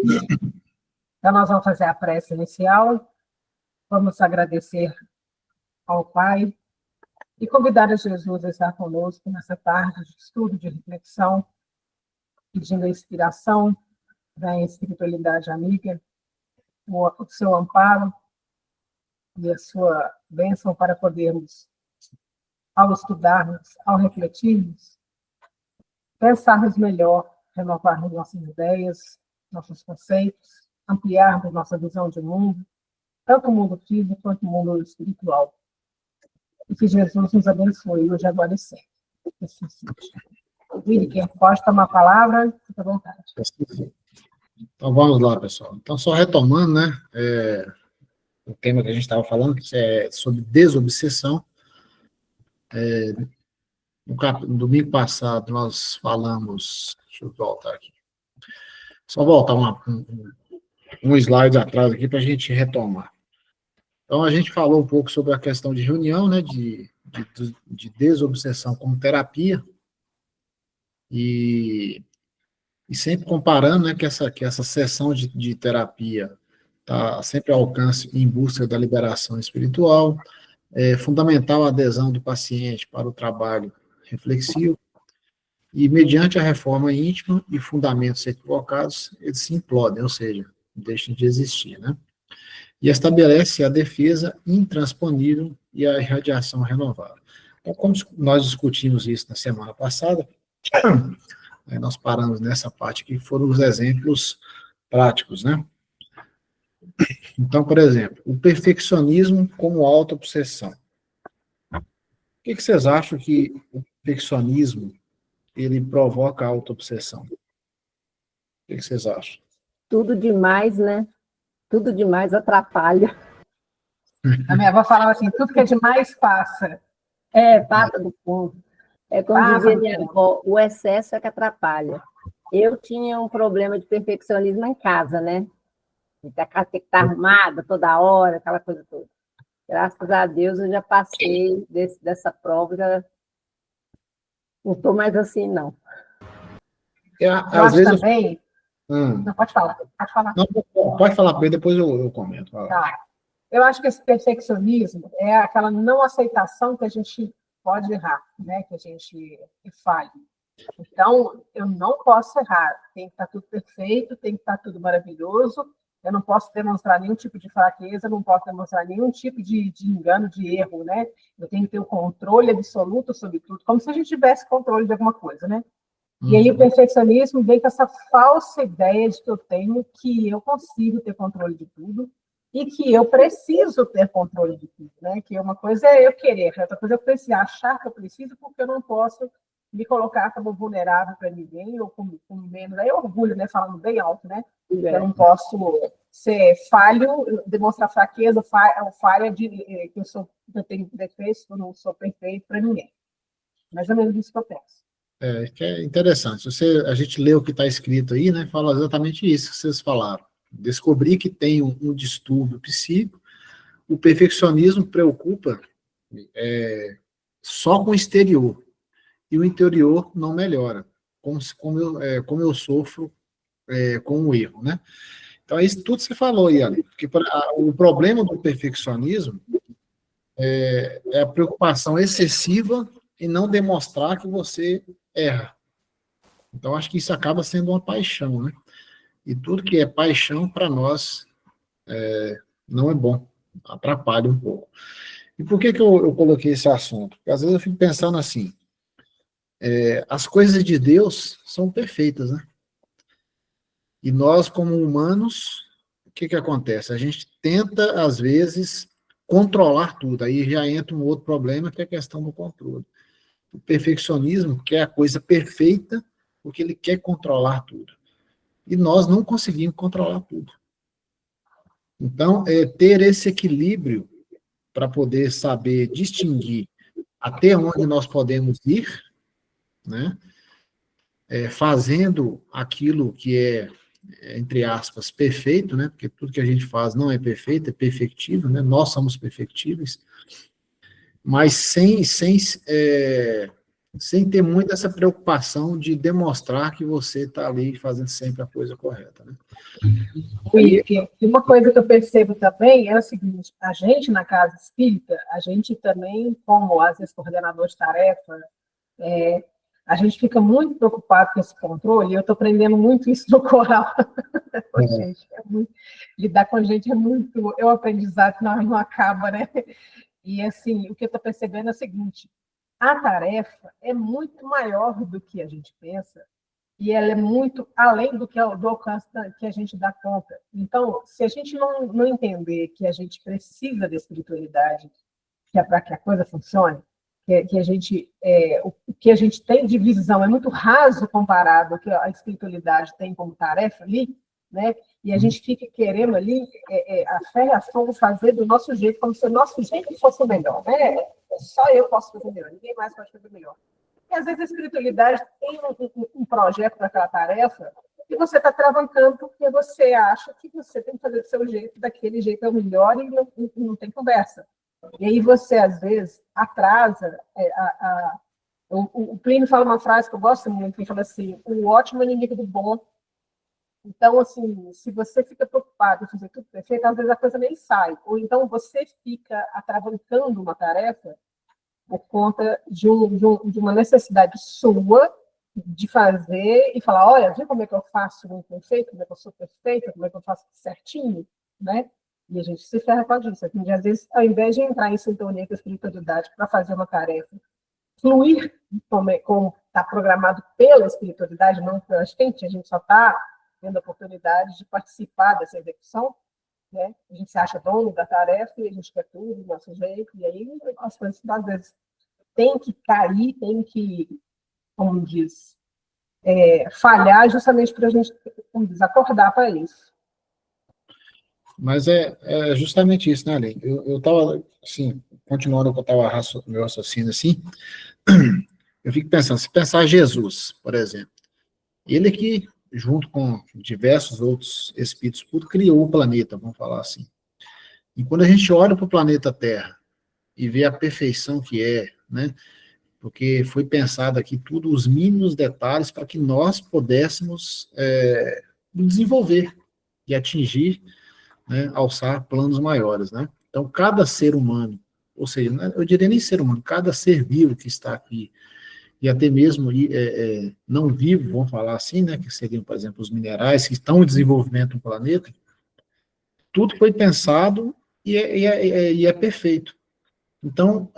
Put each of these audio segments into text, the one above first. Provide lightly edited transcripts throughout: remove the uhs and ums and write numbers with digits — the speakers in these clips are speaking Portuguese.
Então, nós vamos fazer a prece inicial, vamos agradecer ao Pai e convidar a Jesus a estar conosco nessa tarde de estudo, de reflexão, pedindo a inspiração da espiritualidade amiga, o seu amparo e a sua bênção para podermos, ao estudarmos, ao refletirmos, pensarmos melhor, renovarmos nossas ideias, nossos conceitos, ampliarmos nossa visão de mundo, tanto o mundo físico quanto o mundo espiritual. E que Jesus nos abençoe hoje, agora e sempre. Assim seja. Willi, quem pode tomar a palavra, fica à vontade. Então vamos lá, pessoal. Então, só retomando, né, o tema que a gente estava falando, que é sobre desobsessão. No domingo passado, nós falamos... Deixa eu voltar aqui. Só voltar um slide atrás aqui para a gente retomar. Então, a gente falou um pouco sobre a questão de reunião, né, de desobsessão como terapia, e sempre comparando, né, que essa sessão de terapia está sempre ao alcance em busca da liberação espiritual, é fundamental a adesão do paciente para o trabalho reflexivo, e mediante a reforma íntima e fundamentos equivocados, eles se implodem, ou seja, deixam de existir, né? E estabelece a defesa intransponível e a irradiação renovada. Então, como nós discutimos isso na semana passada, nós paramos nessa parte que foram os exemplos práticos, né? Então, por exemplo, o perfeccionismo como autoobsessão. O que vocês acham que o perfeccionismo ele provoca autoobsessão? O que vocês acham? Tudo demais, né? Tudo demais atrapalha. A minha avó falava assim, tudo que é demais passa. Passa do ponto. É como dizia minha avó, o excesso é que atrapalha. Eu tinha um problema de perfeccionismo em casa, né? A casa tem que estar arrumada toda hora, aquela coisa toda. Graças a Deus eu já passei dessa prova, já não estou mais assim, não. Eu acho também... Não, pode falar. Não, pode falar, porque depois eu comento. Tá. Eu acho que esse perfeccionismo é aquela não aceitação que a gente pode errar, né? Que a gente falhe. Então, eu não posso errar. Tem que estar tudo perfeito, tem que estar tudo maravilhoso. Eu não posso demonstrar nenhum tipo de fraqueza, não posso demonstrar nenhum tipo de engano, de erro, né? Eu tenho que ter o controle absoluto sobre tudo, como se a gente tivesse controle de alguma coisa, né? E aí o perfeccionismo vem com essa falsa ideia de que eu tenho, que eu consigo ter controle de tudo e que eu preciso ter controle de tudo, né? Que uma coisa é eu querer, outra coisa é eu precisar, achar que eu preciso porque eu não posso me colocar como vulnerável para ninguém ou com menos. Aí é orgulho, né? Falando bem alto, né? Eu não posso ser falho, demonstrar fraqueza, falha de que eu tenho defeitos, que eu não sou perfeito para ninguém. Mais ou menos isso que eu penso. Que é interessante. A gente lê o que está escrito aí, né? Fala exatamente isso que vocês falaram. Descobrir que tem um distúrbio psíquico, o perfeccionismo preocupa só com o exterior, e o interior não melhora, como eu sofro com o erro, né? Então, é isso tudo que você falou aí, Ale, porque o problema do perfeccionismo é a preocupação excessiva em não demonstrar que você erra. Então, acho que isso acaba sendo uma paixão, né? E tudo que é paixão, para nós, não é bom, atrapalha um pouco. E por que eu coloquei esse assunto? Porque às vezes eu fico pensando assim, as coisas de Deus são perfeitas, né? E nós, como humanos, o que acontece? A gente tenta, às vezes, controlar tudo. Aí já entra um outro problema, que é a questão do controle. O perfeccionismo quer a coisa perfeita, porque ele quer controlar tudo. E nós não conseguimos controlar tudo. Então, ter esse equilíbrio para poder saber distinguir até onde nós podemos ir, né? Fazendo aquilo que entre aspas, perfeito, né? Porque tudo que a gente faz não é perfeito, é perfectível, né? Nós somos perfectíveis, mas sem sem ter muito essa preocupação de demonstrar que você está ali fazendo sempre a coisa correta, né? E uma coisa que eu percebo também é o seguinte, a gente na casa espírita, a gente também, como às vezes coordenador de tarefa, a gente fica muito preocupado com esse controle, e eu estou aprendendo muito isso no coral. Gente, lidar com a gente é muito, é um aprendizado que não acaba, né? E assim, o que eu estou percebendo é o seguinte, a tarefa é muito maior do que a gente pensa, e ela é muito além do alcance que a gente dá conta. Então, se a gente não entender que a gente precisa da espiritualidade, que é para que a coisa funcione, que a gente, o que a gente tem de visão é muito raso comparado ao que a espiritualidade tem como tarefa ali, né? E a gente fica querendo ali a fé e a ação fazer do nosso jeito, como se o nosso jeito fosse o melhor, né? Só eu posso fazer melhor, ninguém mais pode fazer melhor. E às vezes a espiritualidade tem um projeto para aquela tarefa e você está travancando porque você acha que você tem que fazer do seu jeito, daquele jeito é o melhor e não tem conversa. E aí você, às vezes, atrasa. O Plínio fala uma frase que eu gosto muito, que fala assim, o ótimo é inimigo do bom. Então, assim, se você fica preocupado em fazer tudo perfeito, às vezes a coisa nem sai. Ou então você fica atravancando uma tarefa por conta de uma necessidade sua de fazer e falar, olha, viu como é que eu faço muito perfeito, como é que eu sou perfeita, como é que eu faço certinho, né? E a gente se ferra com isso. E às vezes, ao invés de entrar em sintonia com a espiritualidade para fazer uma tarefa, fluir como está programado pela espiritualidade, não pela gente, a gente só está tendo a oportunidade de participar dessa execução, né? A gente se acha dono da tarefa e a gente quer tudo do nosso jeito, e aí as coisas, às vezes, tem que cair, tem que, como diz, falhar justamente para a gente, como diz, acordar para isso. Mas é justamente isso, né, Aline? Eu estava, assim, continuando o que eu estava meu raciocínio, assim, eu fico pensando, se pensar Jesus, por exemplo, ele que, junto com diversos outros espíritos, tudo criou o planeta, vamos falar assim. E quando a gente olha para o planeta Terra e vê a perfeição que né, porque foi pensado aqui tudo, os mínimos detalhes para que nós pudéssemos desenvolver e atingir, né, alçar planos maiores, né? Então, cada ser humano, ou seja, eu diria nem ser humano, cada ser vivo que está aqui, e até mesmo não vivo, vamos falar assim, né, que seriam, por exemplo, os minerais que estão em desenvolvimento no planeta, tudo foi pensado e é perfeito. Então,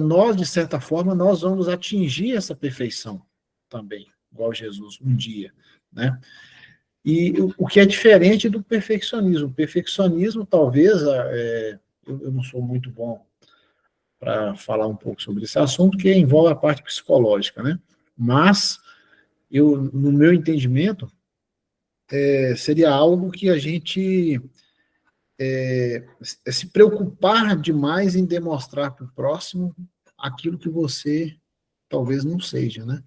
nós, de certa forma, nós vamos atingir essa perfeição também, igual Jesus, um dia, né? E o que é diferente do perfeccionismo. O perfeccionismo, talvez, eu não sou muito bom para falar um pouco sobre esse assunto, que envolve a parte psicológica, né? Mas, no meu entendimento, seria algo que a gente se preocupar demais em demonstrar para o próximo aquilo que você talvez não seja, né?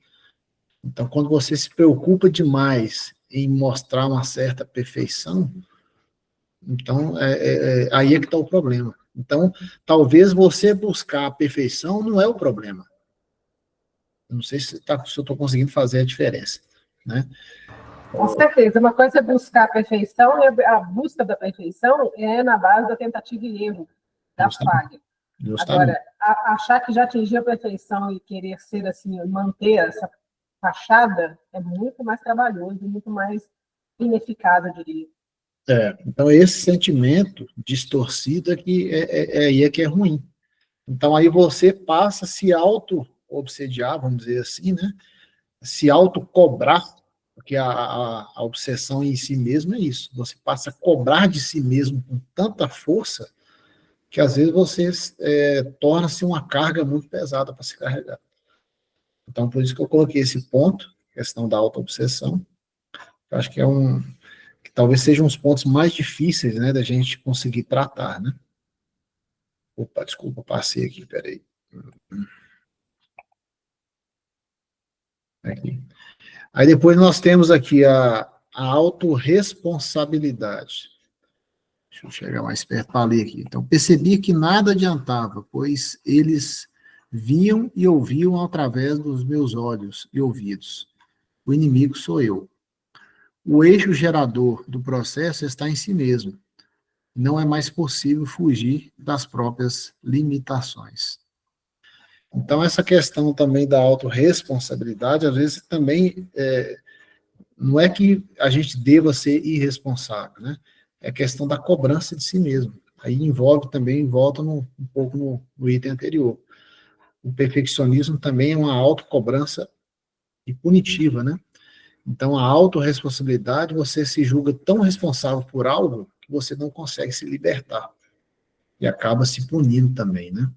Então, quando você se preocupa demais em mostrar uma certa perfeição, então aí é que está o problema. Então, talvez você buscar a perfeição não é o problema. Eu não sei se eu estou conseguindo fazer a diferença, né? Com certeza. Uma coisa é buscar a perfeição, e a busca da perfeição é na base da tentativa e erro, da falha. Agora, achar que já atingiu a perfeição e querer ser assim, manter essa fachada, é muito mais trabalhoso, muito mais ineficaz, eu diria. Então, esse sentimento distorcido aí é que é ruim. Então, aí você passa a se auto-obsediar, vamos dizer assim, né? Se auto-cobrar, porque a obsessão em si mesmo é isso. Você passa a cobrar de si mesmo com tanta força que, às vezes, você torna-se uma carga muito pesada para se carregar. Então, por isso que eu coloquei esse ponto, questão da auto-obsessão. Eu acho que que talvez sejam os pontos mais difíceis, né, da gente conseguir tratar, né? Opa, desculpa, passei aqui, peraí. Aqui. Aí depois nós temos aqui a autorresponsabilidade. Deixa eu chegar mais perto para ler aqui. Então, percebi que nada adiantava, pois eles Viam e ouviam através dos meus olhos e ouvidos. O inimigo sou eu. O eixo gerador do processo está em si mesmo. Não é mais possível fugir das próprias limitações. Então, essa questão também da autorresponsabilidade, às vezes também não é que a gente deva ser irresponsável, né? É questão da cobrança de si mesmo. Aí envolve também, volta um pouco no item anterior. O perfeccionismo também é uma autocobrança e punitiva, né? Então, a autorresponsabilidade, você se julga tão responsável por algo que você não consegue se libertar. E acaba se punindo também, né?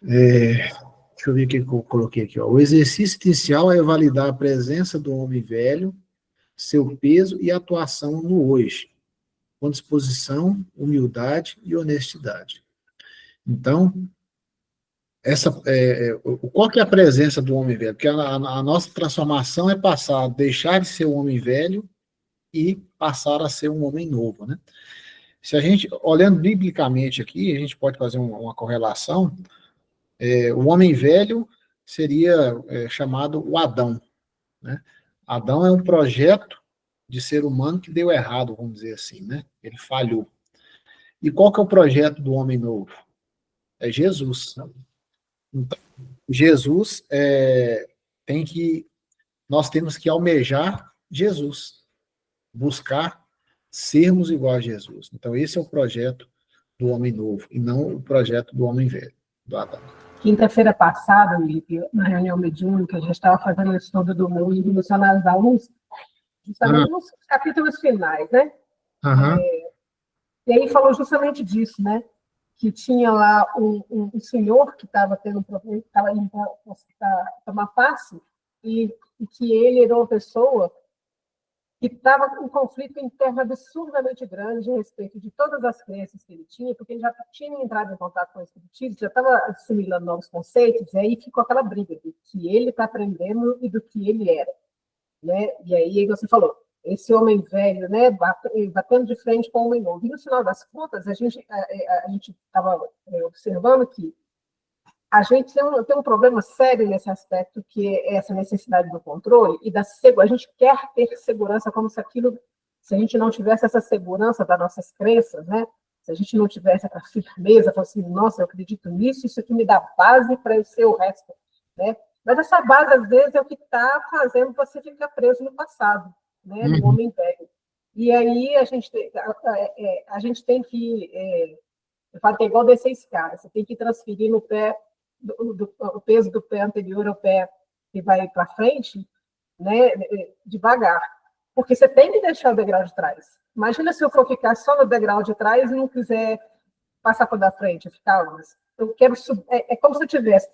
Deixa eu ver o que eu coloquei aqui. Ó. O exercício inicial é validar a presença do homem velho, seu peso e atuação no hoje, com disposição, humildade e honestidade. Então, qual que é a presença do homem velho? Porque a nossa transformação é passar, deixar de ser um homem velho e passar a ser um homem novo, né? Se a gente, olhando biblicamente aqui, a gente pode fazer uma correlação, o homem velho seria chamado o Adão, né? Adão é um projeto de ser humano que deu errado, vamos dizer assim, né? Ele falhou. E qual que é o projeto do homem novo? É Jesus. Então, Jesus nós temos que almejar Jesus, buscar sermos igual a Jesus. Então, esse é o projeto do homem novo, e não o projeto do homem velho, do Adão. Quinta-feira passada, Olívia, na reunião mediúnica, a gente estava fazendo o estudo do mundo do missionário da luz, justamente nos capítulos finais, né? E aí falou justamente disso, né? Que tinha lá um senhor que estava tendo um problema, que estava indo para tomar passe, e que ele era uma pessoa que estava com um conflito interno absurdamente grande a respeito de todas as crenças que ele tinha, porque ele já tinha entrado em contato com o espiritismo, já estava assimilando novos conceitos, e aí ficou aquela briga do que ele está aprendendo e do que ele era, né? E aí você falou, esse homem velho, né, batendo de frente com o homem novo. E no final das contas, a gente estava observando que a gente tem um problema sério nesse aspecto, que é essa necessidade do controle e a gente quer ter segurança, como se a gente não tivesse essa segurança das nossas crenças, né? Se a gente não tivesse essa firmeza, falar assim, nossa, eu acredito nisso, isso aqui me dá base para eu ser o resto, né? Mas essa base, às vezes, é o que está fazendo você ficar preso no passado, né? No homem velho. E aí a gente tem que, eu falo que é igual descer escada, você tem que transferir no pé, o peso do pé anterior ao pé que vai para frente, né, devagar, porque você tem que deixar o degrau de trás. Imagina se eu for ficar só no degrau de trás e não quiser passar para da frente, eu quero subir, é como se eu tivesse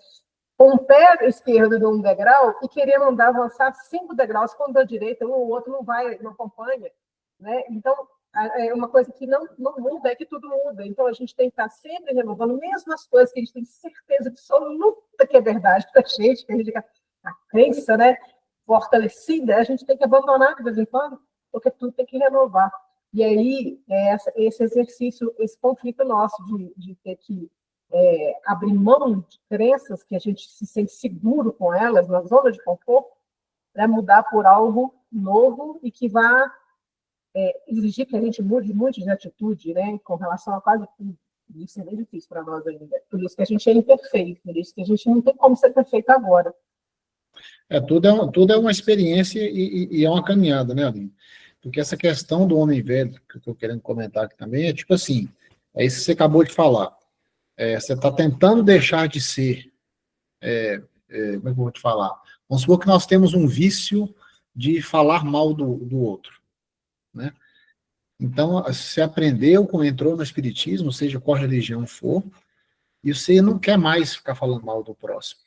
com o pé esquerdo de um degrau e querendo avançar 5 degraus, quando da direita um ou outro não acompanha, né? Então, é uma coisa que não muda, é que tudo muda. Então, a gente tem que estar sempre renovando, mesmo as coisas que a gente tem certeza absoluta que é verdade para a gente, que a crença, né, fortalecida, a gente tem que abandonar de vez em quando, porque tudo tem que renovar. E aí, esse exercício, esse conflito nosso de ter que abrir mão de crenças que a gente se sente seguro com elas, na zona de conforto, para mudar por algo novo e que vá exigir que a gente mude muito de atitude, né, com relação a quase tudo. Isso é bem difícil para nós ainda. Por isso que a gente é imperfeito, por isso que a gente não tem como ser perfeito agora. Tudo é uma experiência e é uma caminhada, né, Aline? Porque essa questão do homem velho, que eu estou querendo comentar aqui também, é tipo assim, é isso que você acabou de falar. Você está tentando deixar de ser, como é que eu vou te falar? Vamos supor que nós temos um vício de falar mal do outro, né? Então, você aprendeu, entrou no espiritismo, seja qual religião for, e você não quer mais ficar falando mal do próximo.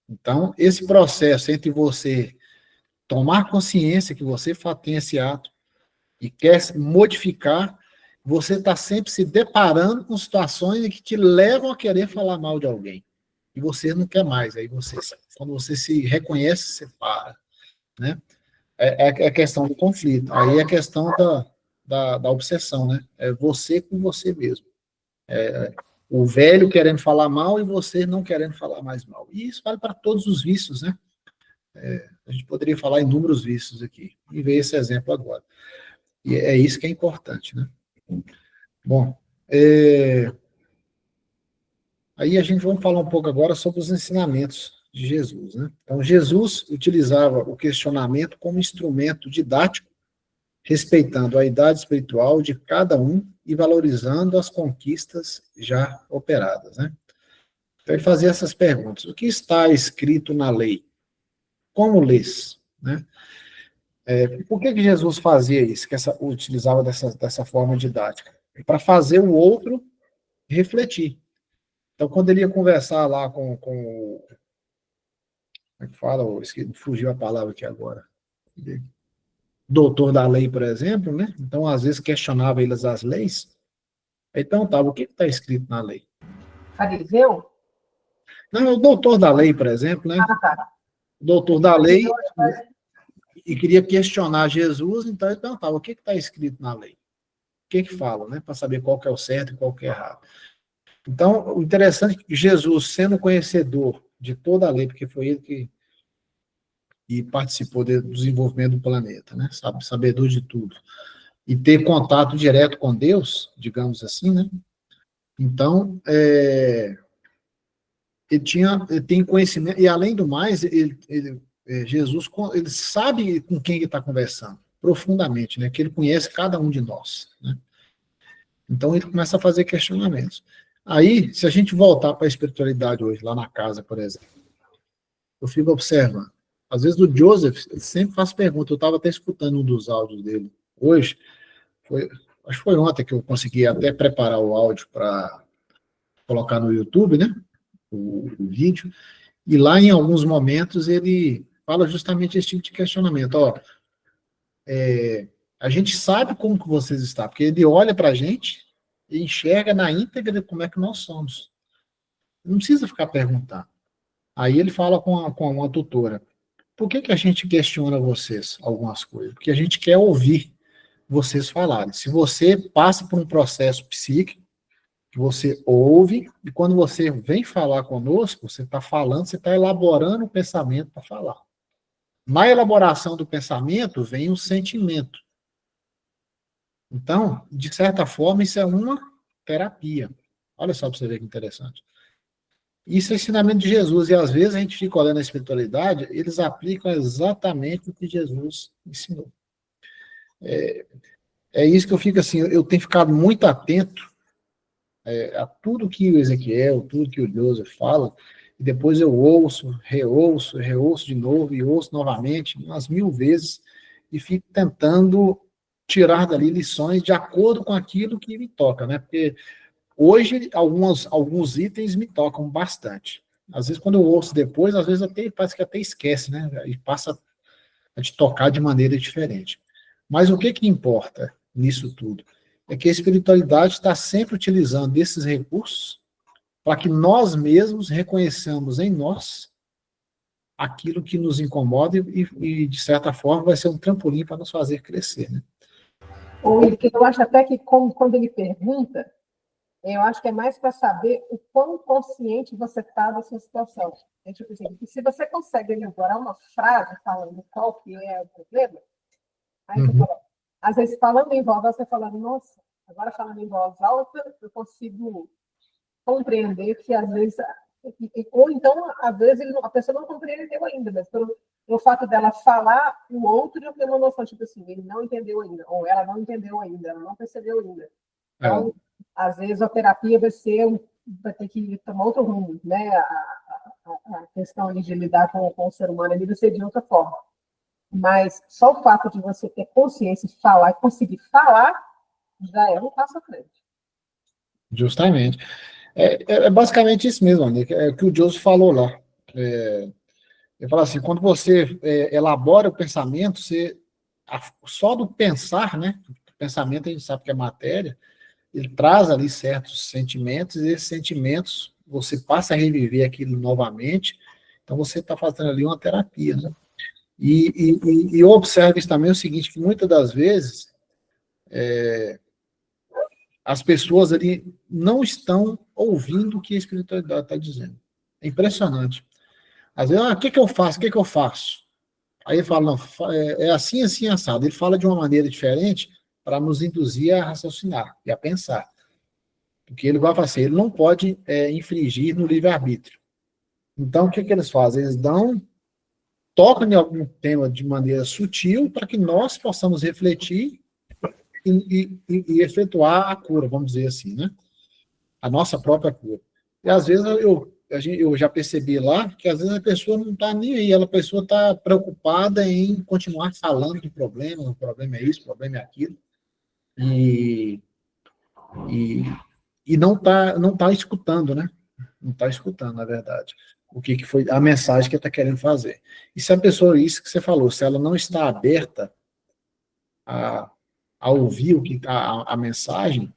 Então, esse processo entre você tomar consciência que você tem esse ato e quer modificar, você está sempre se deparando com situações que te levam a querer falar mal de alguém. E você não quer mais. Aí quando você se reconhece, você para, né? É a questão do conflito. Aí é a questão da obsessão, né? É você com você mesmo. O velho querendo falar mal e você não querendo falar mais mal. E isso vale para todos os vícios, né? A gente poderia falar inúmeros vícios aqui, e ver esse exemplo agora. E é isso que é importante, né? Bom, aí a gente vai falar um pouco agora sobre os ensinamentos de Jesus, né? Então, Jesus utilizava o questionamento como instrumento didático, respeitando a idade espiritual de cada um e valorizando as conquistas já operadas, né? Então, ele fazia essas perguntas. O que está escrito na lei? Como lês? Né? Por que Jesus fazia isso, utilizava dessa forma didática? Para fazer o outro refletir. Então, quando ele ia conversar lá com como é que fala? Fugiu a palavra aqui agora. Doutor da lei, por exemplo, né? Então, às vezes, questionava eles as leis. Aí perguntava, o que está escrito na lei? Fariseu? Não, o doutor da lei, por exemplo, né? Tá. O doutor da lei e queria questionar Jesus, então ele perguntava, o que está escrito na lei? O que fala, né? Para saber qual que é o certo e qual que é errado. Então, o interessante é que Jesus, sendo conhecedor de toda a lei, porque foi ele que participou do desenvolvimento do planeta, né? Sabedor de tudo. E ter contato direto com Deus, digamos assim, né? Então, ele tem conhecimento, e além do mais, Jesus, ele sabe com quem ele está conversando, profundamente, né? Que ele conhece cada um de nós, né? Então, ele começa a fazer questionamentos. Aí, se a gente voltar para a espiritualidade hoje, lá na casa, por exemplo, eu fico observando. Às vezes, o Joseph, ele sempre faz pergunta. Eu estava até escutando um dos áudios dele hoje. Acho que foi ontem que eu consegui até preparar o áudio para colocar no YouTube, né? O vídeo. E lá, em alguns momentos, ele fala justamente esse tipo de questionamento. Ó, a gente sabe como que vocês estão, porque ele olha para a gente e enxerga na íntegra como é que nós somos. Não precisa ficar perguntando. Aí ele fala com uma tutora. Por que a gente questiona vocês algumas coisas? Porque a gente quer ouvir vocês falarem. Se você passa por um processo psíquico, que você ouve, e quando você vem falar conosco, você está falando, você está elaborando o pensamento para falar. Na elaboração do pensamento, vem o sentimento. Então, de certa forma, isso é uma terapia. Olha só para você ver que interessante. Isso é ensinamento de Jesus, e às vezes a gente fica olhando a espiritualidade, eles aplicam exatamente o que Jesus ensinou. É isso que eu fico assim, eu tenho ficado muito atento a tudo que o Ezequiel, tudo que o Joseph fala, e depois eu ouço, reouço de novo, e ouço novamente, umas 1000 vezes, e fico tentando tirar dali lições de acordo com aquilo que me toca, né? Porque hoje, alguns itens me tocam bastante. Às vezes, quando eu ouço depois, às vezes parece que até esquece, né? E passa a te tocar de maneira diferente. Mas o que importa nisso tudo? É que a espiritualidade está sempre utilizando esses recursos para que nós mesmos reconheçamos em nós aquilo que nos incomoda e de certa forma, vai ser um trampolim para nos fazer crescer, né? Eu acho até que, quando ele pergunta, eu acho que é mais para saber o quão consciente você está dessa situação. Tipo assim, se você consegue elaborar uma frase falando qual que é o problema, aí você fala, às vezes falando em voz alta, você fala, nossa, agora falando em voz alta, eu consigo compreender que às vezes, ou então, às vezes, a pessoa não compreendeu ainda, mas pelo fato dela falar, o outro já tem uma noção, tipo assim, ele não entendeu ainda, ou ela não entendeu ainda, ela não percebeu ainda. Então, às vezes, a terapia vai ter que tomar outro rumo, né? A questão de lidar com o ser humano ali vai ser de outra forma. Mas só o fato de você ter consciência de falar e conseguir falar, já é um passo à frente. Justamente. É basicamente isso mesmo, Anitta, é o que o Joseph falou lá. Ele fala assim, quando você elabora o pensamento, só do pensar, né? O pensamento a gente sabe que é matéria, ele traz ali certos sentimentos, e esses sentimentos você passa a reviver aquilo novamente, então você está fazendo ali uma terapia, né? E eu observo isso também o seguinte, que muitas das vezes as pessoas ali não estão ouvindo o que a espiritualidade está dizendo. É impressionante. Às vezes, o que que eu faço? O que que eu faço? Aí ele fala, não, é assim, assim, assado. Ele fala de uma maneira diferente para nos induzir a raciocinar e a pensar. Porque ele vai fazer assim, ele não pode infringir no livre-arbítrio. Então, o que que eles fazem? Eles tocam em algum tema de maneira sutil para que nós possamos refletir e efetuar a cura, vamos dizer assim, né? A nossa própria cura. E às vezes eu já percebi lá que às vezes a pessoa não está nem aí, a pessoa está preocupada em continuar falando do problema, o problema é isso, o problema é aquilo, e, e não tá escutando, né? Não está escutando, na verdade, o que foi a mensagem que ele está querendo fazer. E se a pessoa, isso que você falou, se ela não está aberta a ouvir a mensagem,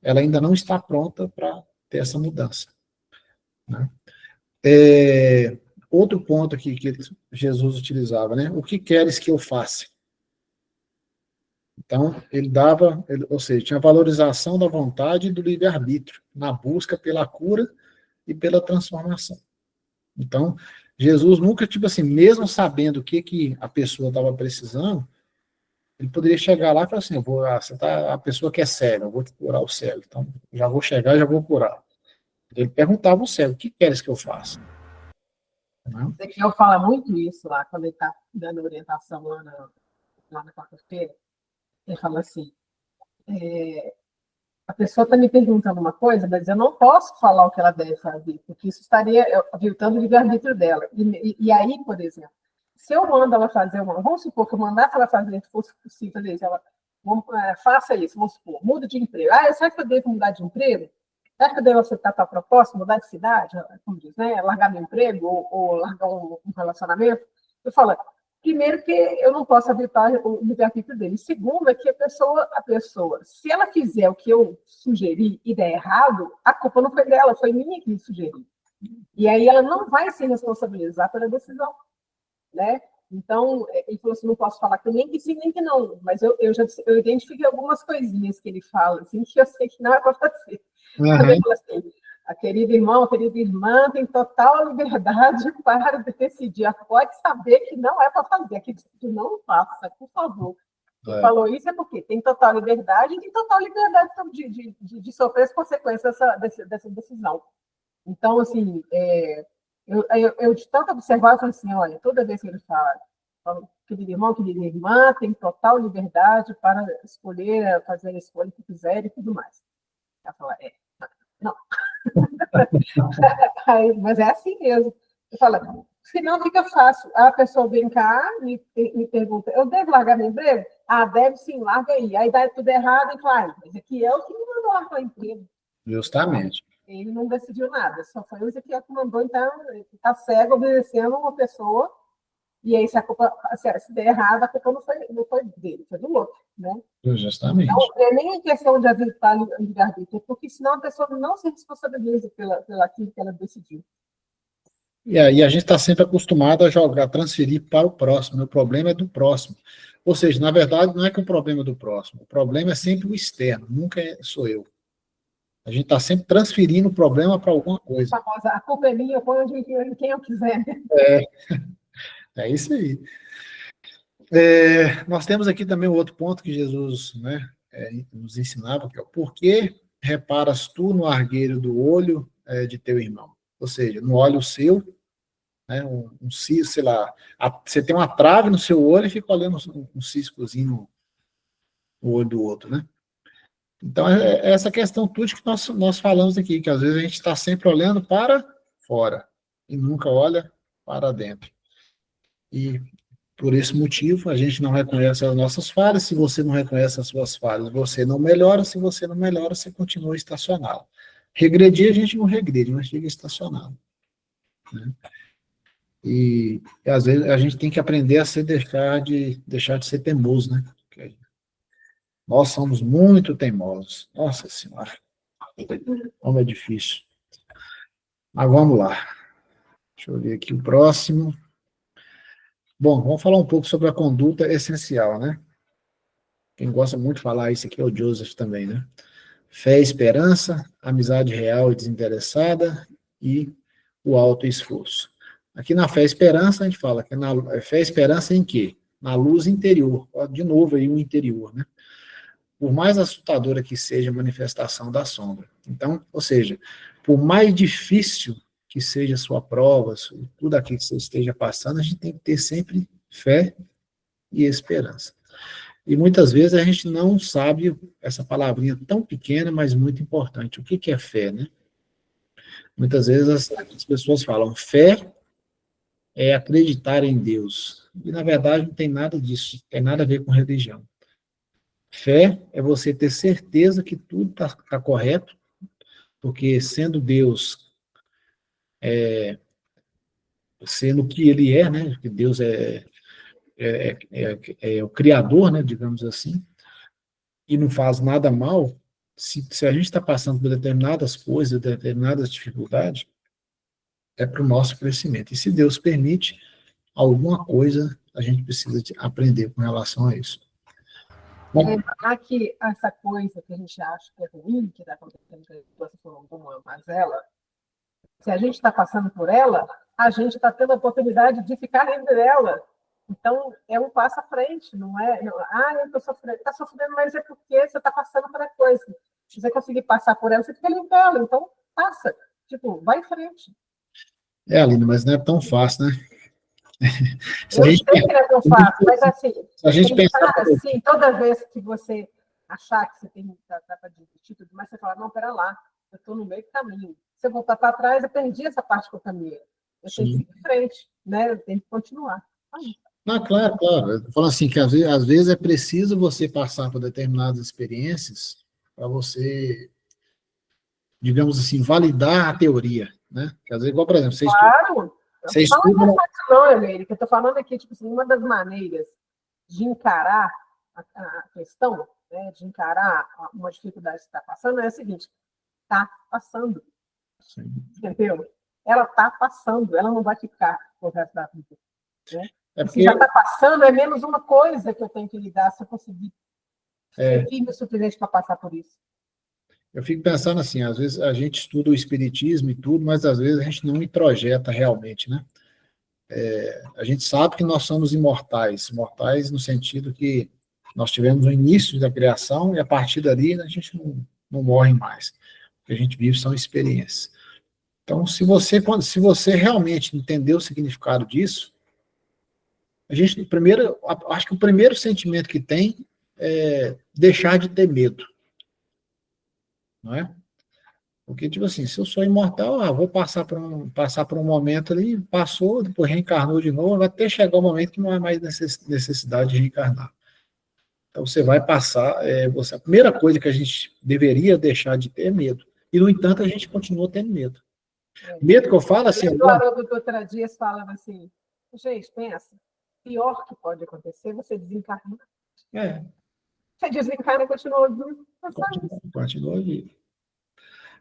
ela ainda não está pronta para ter essa mudança. Né? Outro ponto aqui que Jesus utilizava, né? O que queres que eu faça? Então, ele dava, ou seja, tinha valorização da vontade e do livre-arbítrio, na busca pela cura e pela transformação. Então, Jesus nunca, tipo assim, mesmo sabendo o que a pessoa estava precisando, ele poderia chegar lá e falar assim, a pessoa que é cega, eu vou te curar o cego. Então, já vou chegar e já vou curar. Ele perguntava ao cego, o que queres que eu faça? Ezequiel fala muito isso lá, quando ele está dando orientação lá na quarta-feira. Ele fala assim, a pessoa está me perguntando uma coisa, mas eu não posso falar o que ela deve fazer, porque isso estaria aviltando o livre-arbítrio dela. E aí, por exemplo, se eu mando ela fazer vamos supor que eu mandasse ela fazer, se fosse possível fazer isso, faça isso, vamos supor, muda de emprego. Será que eu devo mudar de emprego? Será que eu devo aceitar tal proposta, mudar de cidade, como diz, né? Largar meu emprego ou largar um relacionamento? Eu falo, primeiro que eu não posso evitar o livre-arbítrio dele. Segundo é que a pessoa, se ela fizer o que eu sugeri e der errado, a culpa não foi dela, foi minha que sugeri. E aí ela não vai se responsabilizar pela decisão, né? Então, ele falou assim, não posso falar que nem que sim, nem que não, mas eu identifiquei algumas coisinhas que ele fala, assim, que eu sei que não é para fazer. Uhum. Ele falou assim, a querida irmão, a querida irmã tem total liberdade para decidir. Pode saber que não é para fazer, que não faça, por favor. Ele falou isso porque tem total liberdade e tem total liberdade de sofrer as consequências dessa decisão. Então, assim, eu de tanto observar, eu falei assim, olha, toda vez que ele fala, querido irmão, querida irmã, tem total liberdade para escolher, fazer a escolha que quiser e tudo mais. Ela fala, não. Mas é assim mesmo. Eu falo, senão fica fácil. A pessoa vem cá, me pergunta, eu devo largar meu emprego? Deve sim, larga aí. Aí dá tudo errado e fala, mas aqui é o que me mandou largar o emprego. Justamente. Ele não decidiu nada, só foi o Ezequiel que mandou, então ele está cego, obedecendo uma pessoa, e aí se der errado, a culpa não foi dele, foi do outro, né? Justamente. Então, não é nem questão de habilitar o livre-arbítrio, porque senão a pessoa não se responsabiliza pelaquilo que ela decidiu. E aí a gente está sempre acostumado a transferir para o próximo, o problema é do próximo. Ou seja, na verdade, não é que o problema é do próximo, o problema é sempre o externo, nunca sou eu. A gente está sempre transferindo o problema para alguma coisa. A culpa é minha, eu ponho quem eu quiser. É isso aí. Nós temos aqui também um outro ponto que Jesus, né, nos ensinava, que é o porquê reparas tu no argueiro do olho de teu irmão. Ou seja, no olho seu, né, um cisco, sei lá, você tem uma trave no seu olho e fica olhando um ciscozinho no olho do outro, né? Então, é essa questão tudo que nós falamos aqui, que às vezes a gente está sempre olhando para fora e nunca olha para dentro. E por esse motivo, a gente não reconhece as nossas falhas. Se você não reconhece as suas falhas, você não melhora. Se você não melhora, você continua estacionado. Regredir, a gente não regride, mas fica estacionado. Né? E às vezes a gente tem que aprender a deixar de ser teimoso, né? Porque nós somos muito teimosos. Nossa Senhora. Como é difícil. Mas vamos lá. Deixa eu ver aqui o próximo. Bom, vamos falar um pouco sobre a conduta essencial, né? Quem gosta muito de falar isso aqui é o Joseph também, né? fé e esperança, amizade real e desinteressada e o alto esforço. Aqui na fé e esperança, a gente fala que fé e esperança em quê? Na luz interior. De novo aí o interior, né? Por mais assustadora que seja a manifestação da sombra. Então, ou seja, por mais difícil que seja a sua prova, tudo aquilo que você esteja passando, a gente tem que ter sempre fé e esperança. E muitas vezes a gente não sabe essa palavrinha tão pequena, mas muito importante. O que é fé, né? Muitas vezes as pessoas falam, fé é acreditar em Deus. E, na verdade, não tem nada disso, não tem nada a ver com religião. Fé é você ter certeza que tudo está correto, porque sendo Deus, sendo o que Ele é, né? Que Deus é o Criador, né? Digamos assim, e não faz nada mal, se a gente está passando por determinadas coisas, determinadas dificuldades, é para o nosso crescimento. E se Deus permite, alguma coisa a gente precisa aprender com relação a isso. Lembrar que essa coisa que a gente acha que é ruim, que está acontecendo com alguma mazela, se a gente está passando por ela, a gente está tendo a oportunidade de ficar livre dela. Então, é um passo à frente, não é? Eu estou sofrendo. Está sofrendo, mas é porque você está passando por a coisa. Se você conseguir passar por ela, você fica livre dela. Então, passa. Tipo, vai em frente. Aline, mas não é tão fácil, né? Eu sei que não é tão fácil, mas assim, a gente pensar assim, toda vez que você achar que você tem para desistir tudo, mas você fala, não, pera lá, eu estou no meio do caminho. Se eu voltar para trás, eu perdi essa parte que eu caminhei. Eu tenho que ir em frente, né? Eu tenho que continuar. Claro. Eu tô falando assim, que às vezes é preciso você passar por determinadas experiências para você, digamos assim, validar a teoria, né? Porque às vezes, igual, por exemplo, você estuda... Não, Emília, que eu estou falando aqui, tipo assim, uma das maneiras de encarar a questão, né, de encarar uma dificuldade que está passando, é a seguinte, está passando. Sim. Entendeu? Ela está passando, ela não vai ficar o resto da vida. Né? Se já está passando, é menos uma coisa que eu tenho que lidar se eu conseguir ser firme o suficiente para passar por isso. Eu fico pensando assim, às vezes a gente estuda o espiritismo e tudo, mas às vezes a gente não introjeta realmente, né? A gente sabe que nós somos imortais no sentido que nós tivemos o início da criação e a partir dali a gente não morre mais. O que a gente vive são experiências. Então, se você realmente entender o significado disso, acho que o primeiro sentimento que tem é deixar de ter medo. Não é? Porque, tipo assim, se eu sou imortal, vou passar por um momento ali, passou, depois reencarnou de novo, vai até chegar o momento que não há mais necessidade de reencarnar. Então, você vai passar, a primeira coisa que a gente deveria deixar de ter é medo. E, no entanto, a gente continua tendo medo. Medo que eu falo assim... O Haroldo Dutra Dias falava assim, gente, pensa, pior que pode acontecer, você desencarna. Você desencarna e continua vivo. Continua vivo.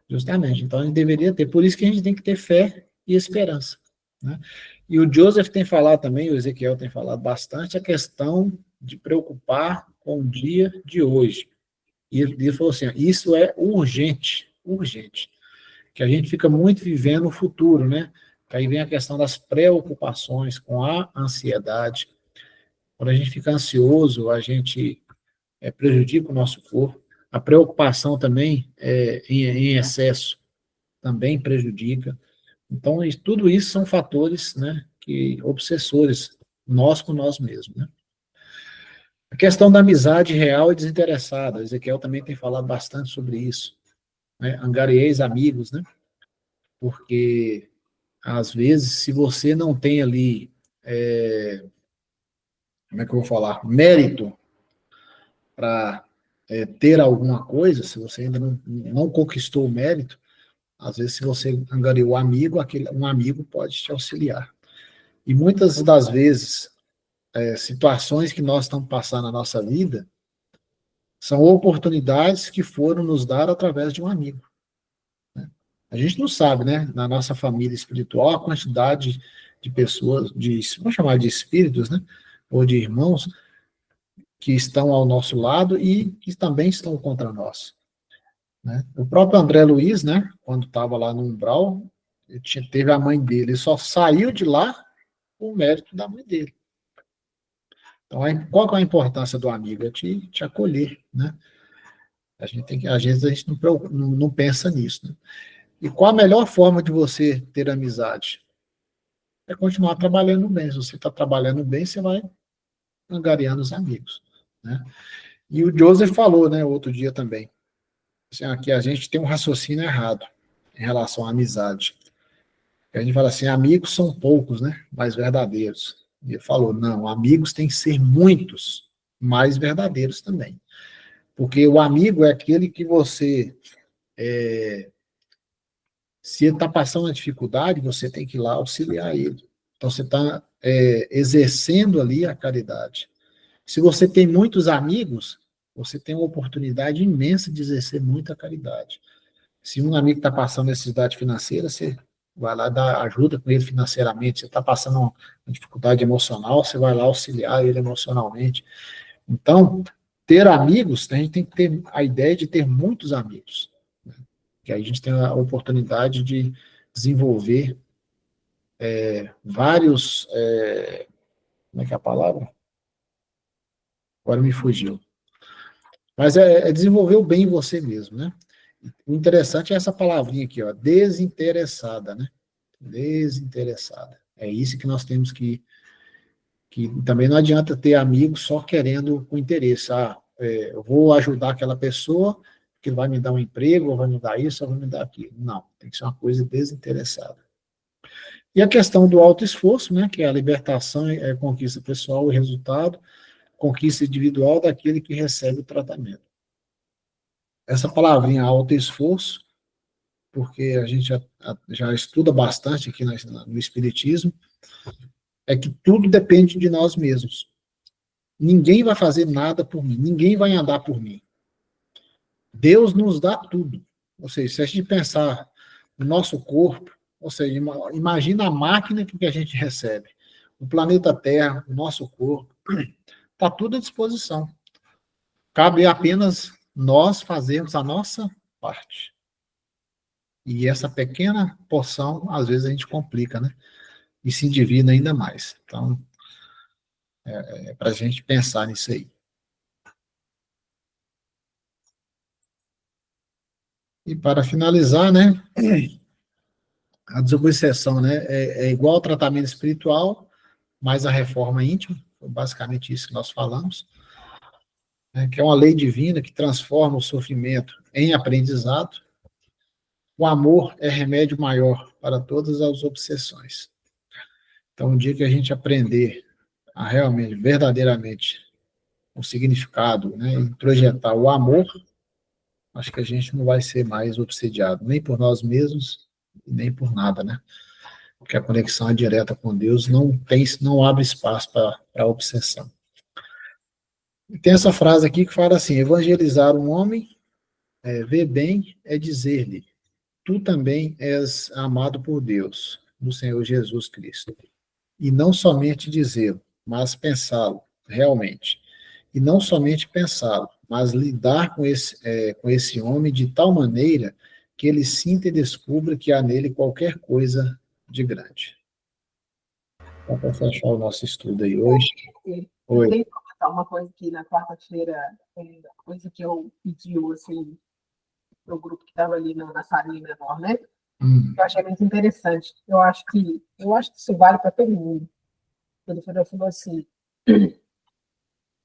Justamente. Então, a gente deveria ter. Por isso que a gente tem que ter fé e esperança. Né? E o Joseph tem falado também, o Ezequiel tem falado bastante, a questão de preocupar com o dia de hoje. E ele falou assim, isso é urgente, que a gente fica muito vivendo o futuro, né? Aí vem a questão das preocupações com a ansiedade. Quando a gente fica ansioso, a gente prejudica o nosso corpo. A preocupação também em excesso também prejudica. Então, tudo isso são fatores, né, obsessores, nós com nós mesmos. Né? A questão da amizade real e desinteressada, Ezequiel também tem falado bastante sobre isso. Né? Angarieis amigos, né? Porque, às vezes, se você não tem ali, como é que eu vou falar, mérito para ter alguma coisa, se você ainda não conquistou o mérito, às vezes, se você angariou um amigo, um amigo pode te auxiliar. E muitas das vezes, situações que nós estamos passando na nossa vida são oportunidades que foram nos dar através de um amigo. Né? A gente não sabe, né, na nossa família espiritual, a quantidade de pessoas, vamos chamar de espíritos, né, ou de irmãos, que estão ao nosso lado e que também estão contra nós. né? O próprio André Luiz, né, quando estava lá no umbral, teve a mãe dele, ele só saiu de lá com o mérito da mãe dele. Então, qual que é a importância do amigo? É te acolher, né? Às vezes a gente não pensa nisso, né? E qual a melhor forma de você ter amizade? É continuar trabalhando bem. Se você está trabalhando bem, você vai angariando os amigos, né? E o Joseph falou, né, outro dia também, assim, que a gente tem um raciocínio errado em relação à amizade. A gente fala assim, amigos são poucos, né, mais verdadeiros. E ele falou, não, amigos têm que ser muitos, mais verdadeiros também. Porque o amigo é aquele que você, se ele está passando uma dificuldade, você tem que ir lá auxiliar ele. Então você está exercendo ali a caridade. Se você tem muitos amigos, você tem uma oportunidade imensa de exercer muita caridade. Se um amigo está passando necessidade financeira, você vai lá dar ajuda com ele financeiramente. Você está passando uma dificuldade emocional, você vai lá auxiliar ele emocionalmente. Então, ter amigos, a gente tem que ter a ideia de ter muitos amigos, né? Que aí a gente tem a oportunidade de desenvolver vários. Como é que é a palavra? Agora me fugiu. Mas é desenvolver o bem em você mesmo, né? O interessante é essa palavrinha aqui, ó, desinteressada, né? Desinteressada. É isso que nós temos que também não adianta ter amigos só querendo com interesse. Eu vou ajudar aquela pessoa que vai me dar um emprego, ou vai me dar isso, ou vai me dar aquilo. Não, tem que ser uma coisa desinteressada. E a questão do autoesforço, né, que é a libertação, é a conquista pessoal, o resultado, conquista individual daquele que recebe o tratamento. Essa palavrinha autoesforço, porque a gente já estuda bastante aqui no Espiritismo, é que tudo depende de nós mesmos. Ninguém vai fazer nada por mim, ninguém vai andar por mim. Deus nos dá tudo. Ou seja, se a gente pensar no nosso corpo, ou seja, imagina a máquina que a gente recebe. O planeta Terra, o nosso corpo, está tudo à disposição. Cabe apenas nós fazermos a nossa parte. E essa pequena porção, às vezes, a gente complica, né? E se endivida ainda mais. Então, é para a gente pensar nisso aí. E para finalizar, né? A desobsessão, né? É igual ao tratamento espiritual, mais a reforma íntima, foi basicamente isso que nós falamos, né? Que é uma lei divina que transforma o sofrimento em aprendizado. O amor é remédio maior para todas as obsessões. Então, o dia que a gente aprender a realmente, verdadeiramente, o significado, né, e projetar o amor, acho que a gente não vai ser mais obsediado, nem por nós mesmos, nem por nada, né? Porque a conexão é direta com Deus, não abre espaço para a obsessão. E tem essa frase aqui que fala assim: evangelizar um homem, ver bem, é dizer-lhe, tu também és amado por Deus, no Senhor Jesus Cristo. E não somente dizê-lo, mas pensá-lo, realmente. E não somente pensá-lo, mas lidar com esse homem de tal maneira que ele sinta e descubra que há nele qualquer coisa de grande. Então, para fechar o nosso estudo aí hoje. Eu tenho que comentar uma coisa que na quarta-feira, coisa que eu pedi assim, para o grupo que estava ali na salinha menor, né? Eu achei muito interessante. Eu acho que isso vale para todo mundo. Ele falou assim: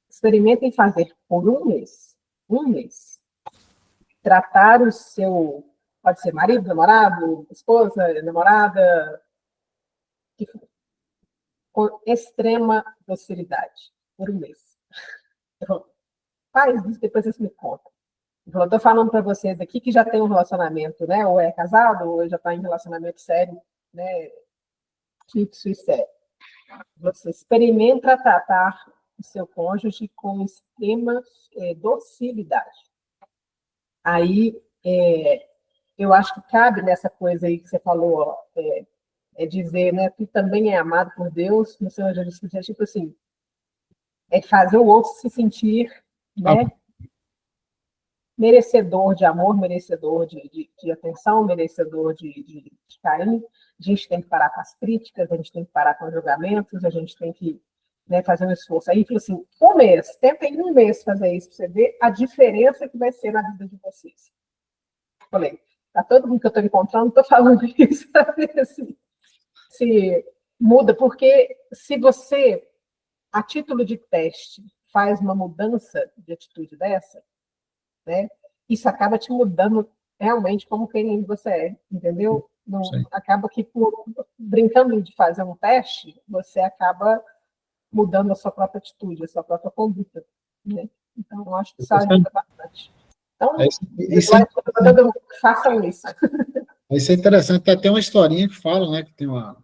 experimentem fazer por um mês, tratar o seu, pode ser marido, namorado, esposa, namorada, com extrema docilidade, por um mês. Faz isso, depois vocês me contam. Estou falando para vocês aqui que já tem um relacionamento, né? Ou é casado, ou já está em relacionamento sério, né? Fixo e sério. Você experimenta tratar o seu cônjuge com extrema docilidade. Aí, eu acho que cabe nessa coisa aí que você falou, dizer, né? Tu também é amado por Deus, no Senhor Jesus Cristo, tipo assim, é fazer o outro se sentir, né? merecedor de amor, merecedor de atenção, merecedor de carinho. A gente tem que parar com as críticas, a gente tem que parar com os julgamentos, a gente tem que, né, fazer um esforço. Aí, assim, um mês, tentem um mês fazer isso, para você ver a diferença que vai ser na vida de vocês. Falei, tá todo mundo que eu estou encontrando, estou falando isso para ver se muda, porque se você, a título de teste, faz uma mudança de atitude dessa, né, isso acaba te mudando realmente como quem você é, entendeu? Não, acaba que, brincando de fazer um teste, você acaba mudando a sua própria atitude, a sua própria conduta, né? Então, eu acho que isso ajuda bastante. Então, façam isso. Isso é interessante, tem até uma historinha que fala, né, que tem uma...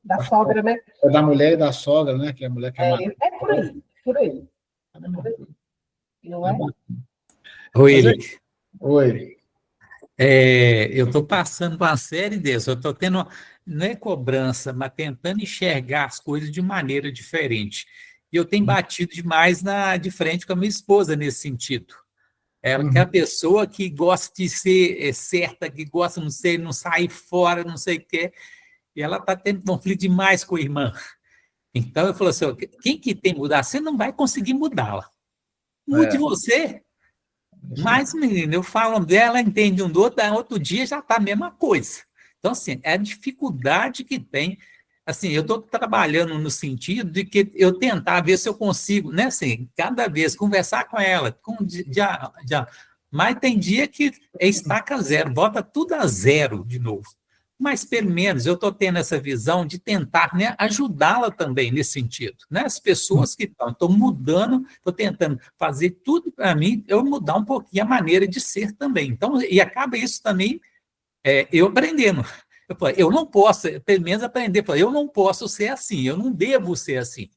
da sogra, né? É da mulher e da sogra, né, que é a mulher que é por aí, por aí. Não é? Oi. Eu estou passando por uma série dessas, eu estou tendo, não é cobrança, mas tentando enxergar as coisas de maneira diferente. E eu tenho batido demais de frente com a minha esposa nesse sentido. Ela que é a pessoa que gosta de ser certa, que gosta, não sei, não sair fora, não sei o quê, e ela está tendo conflito demais com a irmã. Então eu falo assim, quem que tem que mudar? Você não vai conseguir mudá-la. Mude você. Mas, menina, eu falo dela, entende um do outro dia já está a mesma coisa. Então, assim, é a dificuldade que tem. Assim, eu estou trabalhando no sentido de que eu tentar ver se eu consigo, né, assim, cada vez conversar com ela, mas tem dia que estaca zero, bota tudo a zero de novo. Mas, pelo menos, eu estou tendo essa visão de tentar, né, ajudá-la também nesse sentido. Né? As pessoas que estão mudando, estou tentando fazer tudo para mim, eu mudar um pouquinho a maneira de ser também. Então, e acaba isso também, eu aprendendo. Eu não posso, pelo menos aprender, eu não posso ser assim, eu não devo ser assim.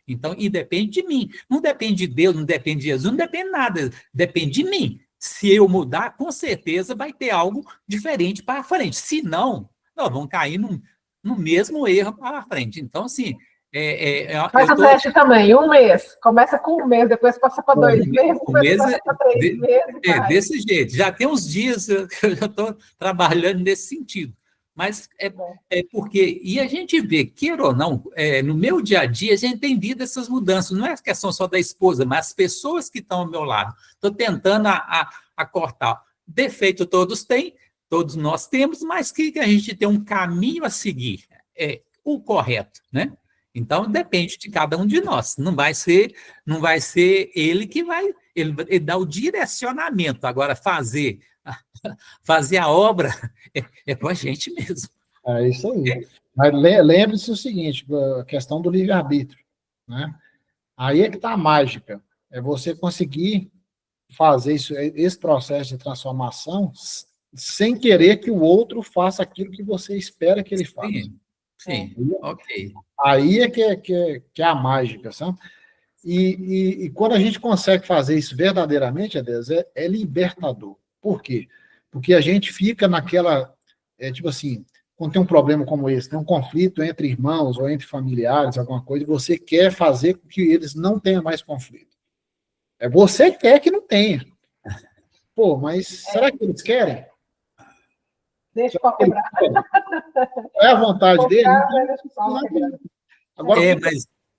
Então, e depende de mim. Não depende de Deus, não depende de Jesus, não depende de nada, depende de mim. Se eu mudar, com certeza vai ter algo diferente para frente. Se não, nós vamos cair no mesmo erro para frente. Então, assim... Faz o teste também, um mês. Começa com um mês, depois passa para 2 meses, depois passa para 3 meses. Desse jeito. Já tem uns dias que eu já estou trabalhando nesse sentido. Mas é porque... E a gente vê, queira ou não, no meu dia a dia, a gente tem visto essas mudanças. Não é questão só da esposa, mas as pessoas que estão ao meu lado. Estou tentando a cortar. Defeito todos têm, todos nós temos, mas que a gente tem um caminho a seguir, o correto, né? Então, depende de cada um de nós. Não vai ser ele que vai... Ele dá o direcionamento. Agora, fazer a obra é com a gente mesmo. É isso aí. Mas lembre-se o seguinte, a questão do livre-arbítrio, né? Aí é que está a mágica. É você conseguir fazer esse processo de transformação sem querer que o outro faça aquilo que você espera que ele faça. Sim, ok. Aí é que é a mágica, sabe? E quando a gente consegue fazer isso verdadeiramente, Deus, é libertador. Por quê? Porque a gente fica naquela... tipo assim, quando tem um problema como esse, tem um conflito entre irmãos ou entre familiares, alguma coisa, e você quer fazer com que eles não tenham mais conflito. Você quer que não tenha. Pô, mas será que eles querem? Deixa eu quebrar. É a vontade dele? Agora,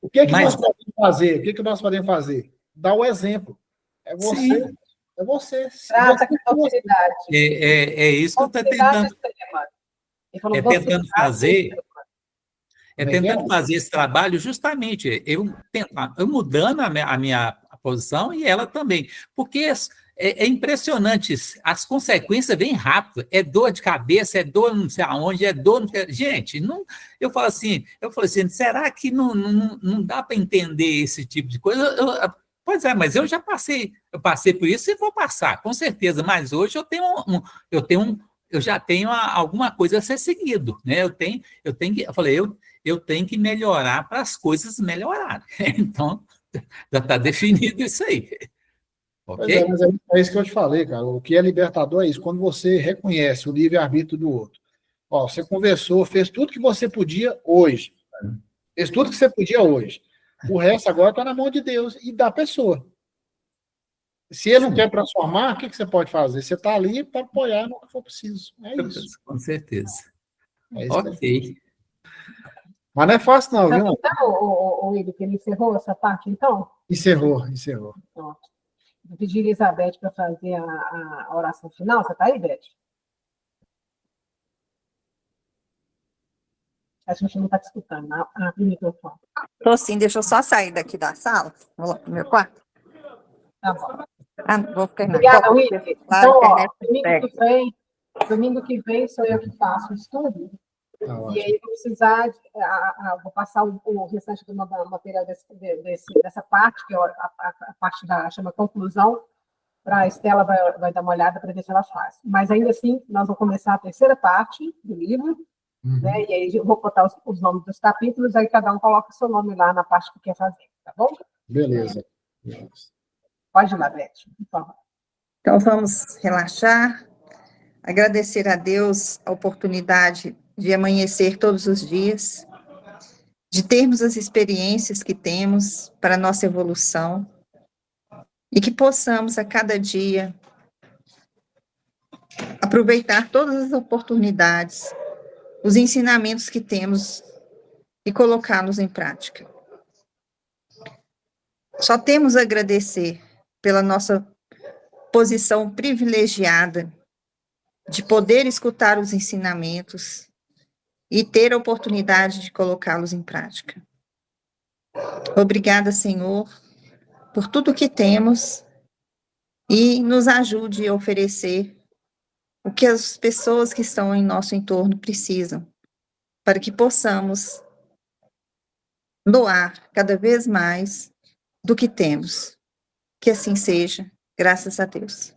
o que nós podemos fazer? O que nós podemos fazer? Dar o exemplo. É você. Sim. É você. Trata com facilidade. É isso que eu estou tentando. Tentando fazer. Tentando fazer esse trabalho justamente, eu mudando a minha posição e ela também. Porque é impressionante, as consequências vêm rápido, é dor de cabeça, é dor não sei aonde, é dor... Gente, não, eu falo assim, será que não dá para entender esse tipo de coisa? Pois é, mas eu já passei por isso e vou passar, com certeza, mas hoje eu já tenho alguma coisa a ser seguido, né? Eu tenho que melhorar para as coisas melhorarem. Então, já está definido isso aí. Okay? Mas é isso que eu te falei, cara. O que é libertador é isso. Quando você reconhece o livre-arbítrio do outro. Ó, você conversou, fez tudo que você podia hoje. Fez tudo que você podia hoje. O resto agora está na mão de Deus e da pessoa. Se ele não quer transformar, o que você pode fazer? Você está ali para apoiar no que for preciso. É isso. Com certeza. É isso. Ok. Mas não é fácil, não, viu? Então, o Igor, que ele encerrou essa parte, então? Encerrou. Pronto. Vou pedir a Elizabeth para fazer a oração final. Você está aí, Beth? A gente não está te escutando. Abre o microfone. Tô sim, deixa eu só sair daqui da sala. Vou lá pro meu quarto. Tá bom. Ah, não vou ficar Obrigada, William. Lá, Então, ó, internet domingo que vem sou eu que faço o estudo. Tá E ótimo. aí vou precisar, vou passar o restante do material dessa parte, que é a parte chama conclusão, para a Estela vai dar uma olhada para ver se ela faz. Mas ainda assim, nós vamos começar a terceira parte do livro, né? E aí eu vou botar os nomes dos capítulos, aí cada um coloca o seu nome lá na parte que quer fazer, tá bom? Beleza. Pode ir lá, Beth, por favor. Então, vamos relaxar, agradecer a Deus a oportunidade de amanhecer todos os dias, de termos as experiências que temos para a nossa evolução, e que possamos, a cada dia, aproveitar todas as oportunidades, os ensinamentos que temos e colocá-los em prática. Só temos a agradecer pela nossa posição privilegiada de poder escutar os ensinamentos e ter a oportunidade de colocá-los em prática. Obrigada, Senhor, por tudo que temos e nos ajude a oferecer o que as pessoas que estão em nosso entorno precisam, para que possamos doar cada vez mais do que temos. Que assim seja, graças a Deus.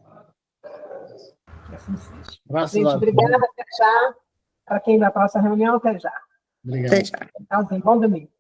Graças Gente, a Deus. obrigada, até já. Para quem vai para a nossa reunião, até já. Obrigado. Até já. Tchauzinho, bom domingo.